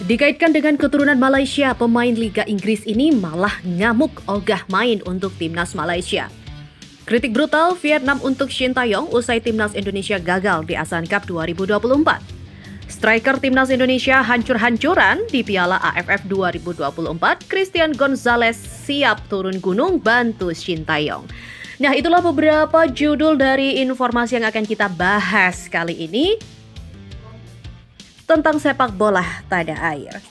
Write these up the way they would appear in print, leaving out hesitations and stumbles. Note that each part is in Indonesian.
Dikaitkan dengan keturunan Malaysia, pemain Liga Inggris ini malah ngamuk ogah main untuk timnas Malaysia. Kritik brutal Vietnam untuk Shin Tae-yong usai timnas Indonesia gagal di ASEAN Cup 2024. Striker timnas Indonesia hancur-hancuran di Piala AFF 2024, Christian Gonzalez siap turun gunung bantu Shin Tae-yong. Nah, itulah beberapa judul dari informasi yang akan kita bahas kali ini tentang sepak bola tanah air.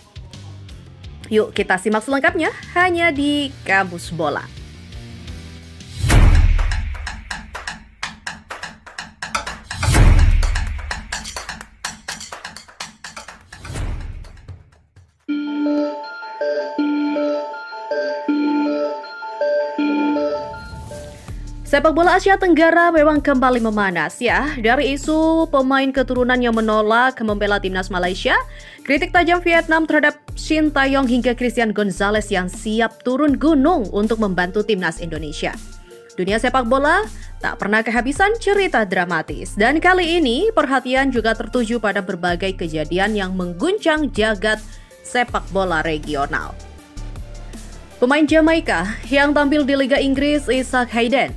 Yuk kita simak selengkapnya hanya di Kamus Bola. Sepak bola Asia Tenggara memang kembali memanas ya. Dari isu pemain keturunan yang menolak membela timnas Malaysia, kritik tajam Vietnam terhadap Shin Tae-yong hingga Christian Gonzalez yang siap turun gunung untuk membantu timnas Indonesia. Dunia sepak bola tak pernah kehabisan cerita dramatis. Dan kali ini perhatian juga tertuju pada berbagai kejadian yang mengguncang jagat sepak bola regional. Pemain Jamaika yang tampil di Liga Inggris, Isaac Hayden,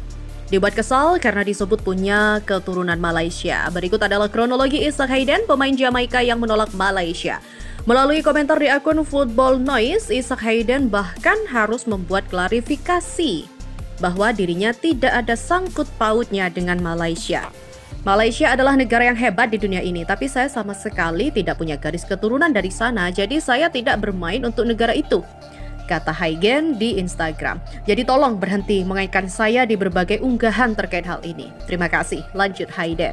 dibuat kesal karena disebut punya keturunan Malaysia. Berikut adalah kronologi Isaac Hayden, pemain Jamaika yang menolak Malaysia. Melalui komentar di akun Football Noise, Isaac Hayden bahkan harus membuat klarifikasi bahwa dirinya tidak ada sangkut pautnya dengan Malaysia. Malaysia adalah negara yang hebat di dunia ini, tapi saya sama sekali tidak punya garis keturunan dari sana, jadi saya tidak bermain untuk negara itu, kata Hayden di Instagram. Jadi tolong berhenti mengaitkan saya di berbagai unggahan terkait hal ini. Terima kasih, lanjut Hayden.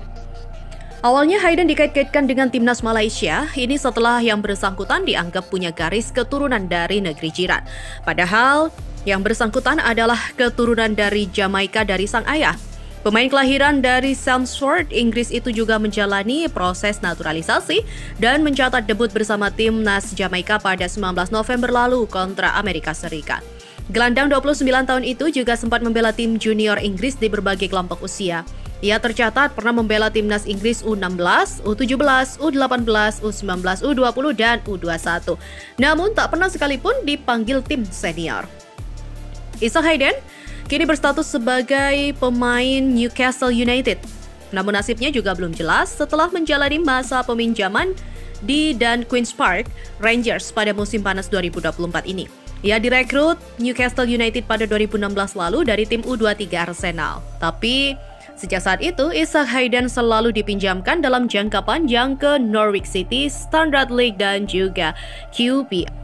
Awalnya Hayden dikait-kaitkan dengan timnas Malaysia, ini setelah yang bersangkutan dianggap punya garis keturunan dari negeri jiran. Padahal yang bersangkutan adalah keturunan dari Jamaika dari sang ayah. Pemain kelahiran dari Chelmsford, Inggris itu juga menjalani proses naturalisasi dan mencatat debut bersama timnas Jamaika pada 19 November lalu kontra Amerika Serikat. Gelandang 29 tahun itu juga sempat membela tim junior Inggris di berbagai kelompok usia. Ia tercatat pernah membela timnas Inggris U16, U17, U18, U19, U20, dan U21. Namun tak pernah sekalipun dipanggil tim senior. Isaac Hayden kini berstatus sebagai pemain Newcastle United. Namun nasibnya juga belum jelas setelah menjalani masa peminjaman di Dan Queen's Park Rangers pada musim panas 2024 ini. Ia direkrut Newcastle United pada 2016 lalu dari tim U23 Arsenal. Tapi sejak saat itu, Isaac Hayden selalu dipinjamkan dalam jangka panjang ke Norwich City, Standard League, dan juga QPR.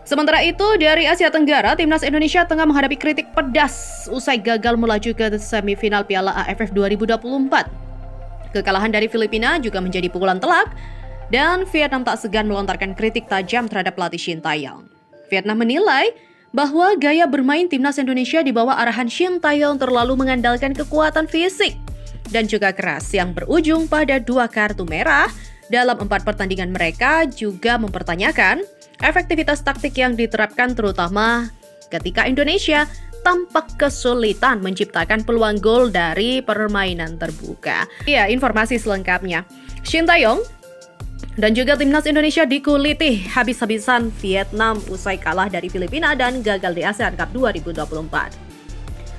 Sementara itu, dari Asia Tenggara, timnas Indonesia tengah menghadapi kritik pedas usai gagal melaju ke semifinal Piala AFF 2024. Kekalahan dari Filipina juga menjadi pukulan telak, dan Vietnam tak segan melontarkan kritik tajam terhadap pelatih Shin Tae-yong. Vietnam menilai bahwa gaya bermain timnas Indonesia di bawah arahan Shin Tae-yong terlalu mengandalkan kekuatan fisik dan juga keras yang berujung pada 2 kartu merah dalam 4 pertandingan. Mereka juga mempertanyakan efektivitas taktik yang diterapkan, terutama ketika Indonesia tampak kesulitan menciptakan peluang gol dari permainan terbuka. Ya, informasi selengkapnya. Shin Tae-yong dan juga timnas Indonesia dikuliti habis-habisan Vietnam usai kalah dari Filipina dan gagal di ASEAN Cup 2024.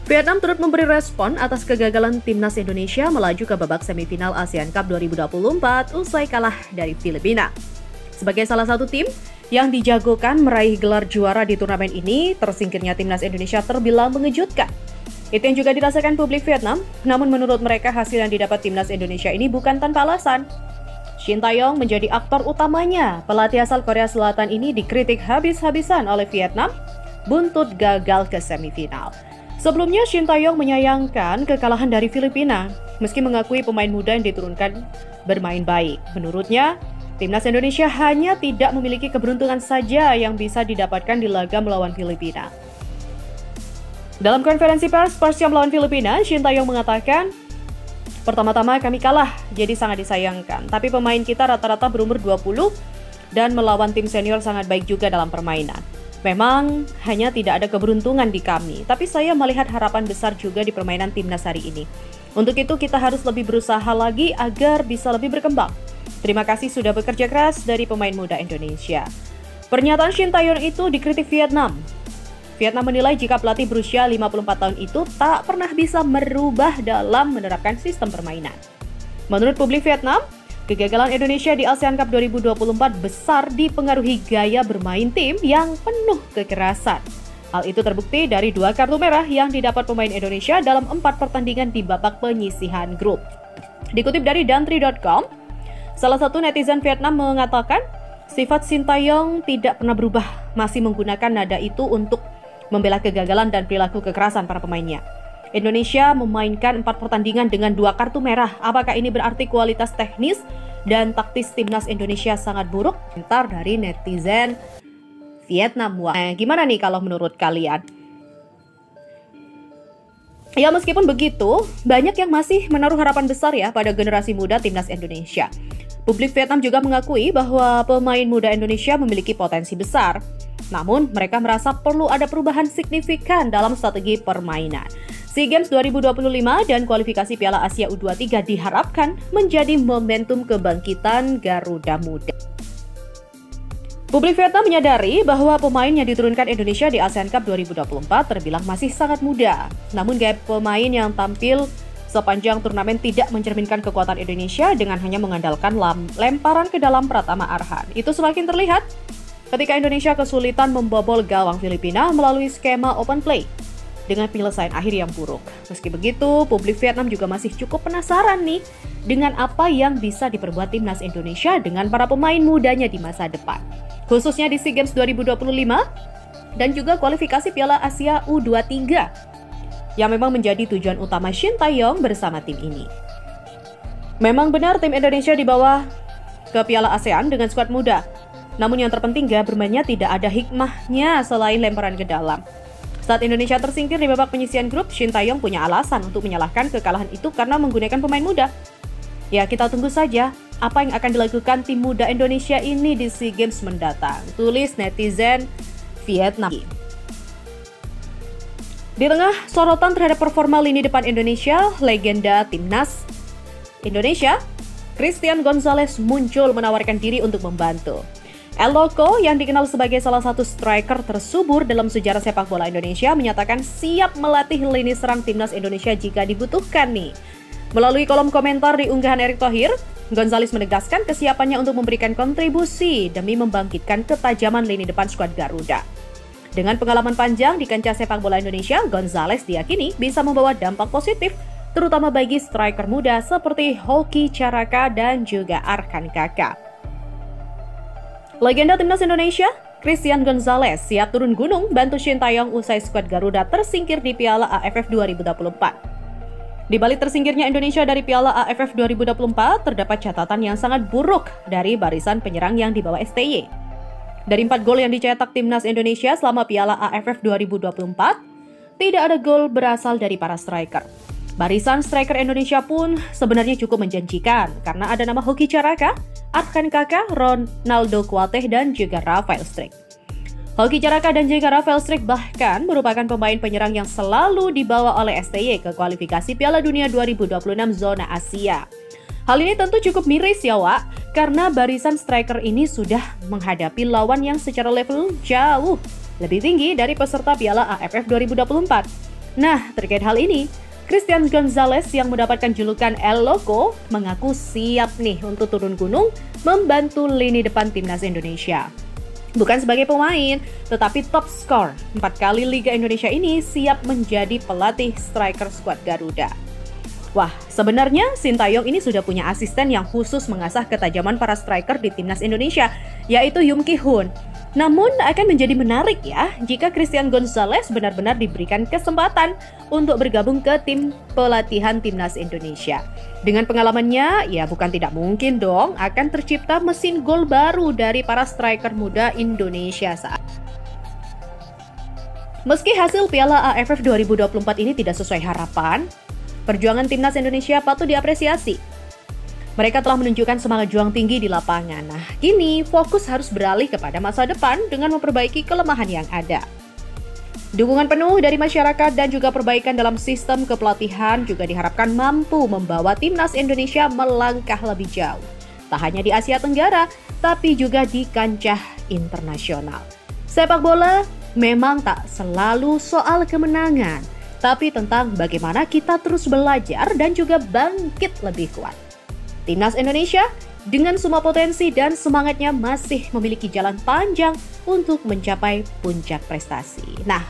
Vietnam turut memberi respon atas kegagalan timnas Indonesia melaju ke babak semifinal ASEAN Cup 2024 usai kalah dari Filipina. Sebagai salah satu tim yang dijagokan meraih gelar juara di turnamen ini, tersingkirnya timnas Indonesia terbilang mengejutkan. Itu yang juga dirasakan publik Vietnam, namun menurut mereka hasil yang didapat timnas Indonesia ini bukan tanpa alasan. Shin Tae-yong menjadi aktor utamanya. Pelatih asal Korea Selatan ini dikritik habis-habisan oleh Vietnam, buntut gagal ke semifinal. Sebelumnya, Shin Tae-yong menyayangkan kekalahan dari Filipina, meski mengakui pemain muda yang diturunkan bermain baik. Menurutnya, timnas Indonesia hanya tidak memiliki keberuntungan saja yang bisa didapatkan di laga melawan Filipina. Dalam konferensi pers yang melawan Filipina, Shin Tae-yong mengatakan, "Pertama-tama kami kalah, jadi sangat disayangkan. Tapi pemain kita rata-rata berumur 20 dan melawan tim senior sangat baik juga dalam permainan. Memang hanya tidak ada keberuntungan di kami, tapi saya melihat harapan besar juga di permainan timnas hari ini. Untuk itu kita harus lebih berusaha lagi agar bisa lebih berkembang. Terima kasih sudah bekerja keras dari pemain muda Indonesia. Pernyataan Shin Tae-yong itu dikritik Vietnam. Vietnam menilai jika pelatih berusia 54 tahun itu tak pernah bisa merubah dalam menerapkan sistem permainan. Menurut publik Vietnam, kegagalan Indonesia di ASEAN Cup 2024 besar dipengaruhi gaya bermain tim yang penuh kekerasan. Hal itu terbukti dari 2 kartu merah yang didapat pemain Indonesia dalam 4 pertandingan di babak penyisihan grup. Dikutip dari dantri.com, salah satu netizen Vietnam mengatakan, sifat Shin Tae-yong tidak pernah berubah, masih menggunakan nada itu untuk membela kegagalan dan perilaku kekerasan para pemainnya. Indonesia memainkan 4 pertandingan dengan 2 kartu merah. Apakah ini berarti kualitas teknis dan taktis timnas Indonesia sangat buruk? Komentar dari netizen Vietnam. Wah, gimana nih kalau menurut kalian? Ya, meskipun begitu, banyak yang masih menaruh harapan besar ya pada generasi muda timnas Indonesia. Publik Vietnam juga mengakui bahwa pemain muda Indonesia memiliki potensi besar. Namun, mereka merasa perlu ada perubahan signifikan dalam strategi permainan. SEA Games 2025 dan kualifikasi Piala Asia U23 diharapkan menjadi momentum kebangkitan Garuda Muda. Publik Vietnam menyadari bahwa pemain yang diturunkan Indonesia di ASEAN Cup 2024 terbilang masih sangat muda. Namun gaya pemain yang tampil sepanjang turnamen tidak mencerminkan kekuatan Indonesia dengan hanya mengandalkan lemparan ke dalam Pratama Arhan. Itu semakin terlihat ketika Indonesia kesulitan membobol gawang Filipina melalui skema open play dengan penyelesaian akhir yang buruk. Meski begitu, publik Vietnam juga masih cukup penasaran nih dengan apa yang bisa diperbuat timnas Indonesia dengan para pemain mudanya di masa depan. Khususnya di SEA Games 2025 dan juga kualifikasi Piala Asia U23 yang memang menjadi tujuan utama Shin Tae-yong bersama tim ini. Memang benar tim Indonesia dibawa ke Piala ASEAN dengan skuad muda. Namun yang terpenting gaya bermainnya tidak ada hikmahnya selain lemparan ke dalam. Saat Indonesia tersingkir di babak penyisihan grup, Shin Tae-yong punya alasan untuk menyalahkan kekalahan itu karena menggunakan pemain muda. Ya, kita tunggu saja apa yang akan dilakukan tim muda Indonesia ini di SEA Games mendatang. Tulis netizen Vietnam. Di tengah sorotan terhadap performa lini depan Indonesia, legenda timnas Indonesia, Christian Gonzalez muncul menawarkan diri untuk membantu. El Loco yang dikenal sebagai salah satu striker tersubur dalam sejarah sepak bola Indonesia menyatakan siap melatih lini serang timnas Indonesia jika dibutuhkan nih. Melalui kolom komentar di unggahan Erick Thohir, Gonzalez menegaskan kesiapannya untuk memberikan kontribusi demi membangkitkan ketajaman lini depan skuad Garuda. Dengan pengalaman panjang di kancah sepak bola Indonesia, Gonzalez diyakini bisa membawa dampak positif, terutama bagi striker muda seperti Hoki Caraka dan juga Arkan Kaka. Legenda timnas Indonesia, Christian Gonzalez siap turun gunung bantu Shin Tae-yong usai skuad Garuda tersingkir di Piala AFF 2024. Di balik tersingkirnya Indonesia dari Piala AFF 2024, terdapat catatan yang sangat buruk dari barisan penyerang yang dibawa STY. Dari 4 gol yang dicetak timnas Indonesia selama Piala AFF 2024, tidak ada gol berasal dari para striker. Barisan striker Indonesia pun sebenarnya cukup menjanjikan karena ada nama Hoki Caraka, Arkan Kaka, Ronaldo Kuateh, dan juga Rafael Struijk. Hoki Caraka dan juga Rafael Struijk bahkan merupakan pemain penyerang yang selalu dibawa oleh STY ke kualifikasi Piala Dunia 2026 zona Asia. Hal ini tentu cukup miris ya Wak, karena barisan striker ini sudah menghadapi lawan yang secara level jauh lebih tinggi dari peserta Piala AFF 2024. Nah, terkait hal ini, Christian Gonzalez yang mendapatkan julukan El Loco mengaku siap nih untuk turun gunung membantu lini depan timnas Indonesia. Bukan sebagai pemain, tetapi top skor 4 kali Liga Indonesia ini siap menjadi pelatih striker skuad Garuda. Wah, sebenarnya Shin Tae-yong ini sudah punya asisten yang khusus mengasah ketajaman para striker di timnas Indonesia, yaitu Yoon Ki-hoon. Namun akan menjadi menarik ya jika Christian Gonzalez benar-benar diberikan kesempatan untuk bergabung ke tim pelatihan timnas Indonesia. Dengan pengalamannya, ya bukan tidak mungkin dong akan tercipta mesin gol baru dari para striker muda Indonesia saat. Meski hasil Piala AFF 2024 ini tidak sesuai harapan, perjuangan timnas Indonesia patut diapresiasi. Mereka telah menunjukkan semangat juang tinggi di lapangan. Nah, kini fokus harus beralih kepada masa depan dengan memperbaiki kelemahan yang ada. Dukungan penuh dari masyarakat dan juga perbaikan dalam sistem kepelatihan juga diharapkan mampu membawa timnas Indonesia melangkah lebih jauh. tak hanya di Asia Tenggara, tapi juga di kancah internasional. Sepak bola memang tak selalu soal kemenangan, tapi tentang bagaimana kita terus belajar dan juga bangkit lebih kuat. Timnas Indonesia dengan semua potensi dan semangatnya masih memiliki jalan panjang untuk mencapai puncak prestasi. Nah,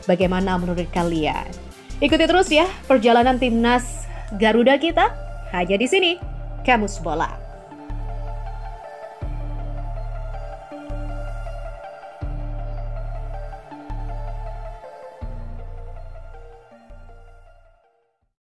bagaimana menurut kalian? Ikuti terus ya perjalanan timnas Garuda kita hanya di sini, Kamus Bola.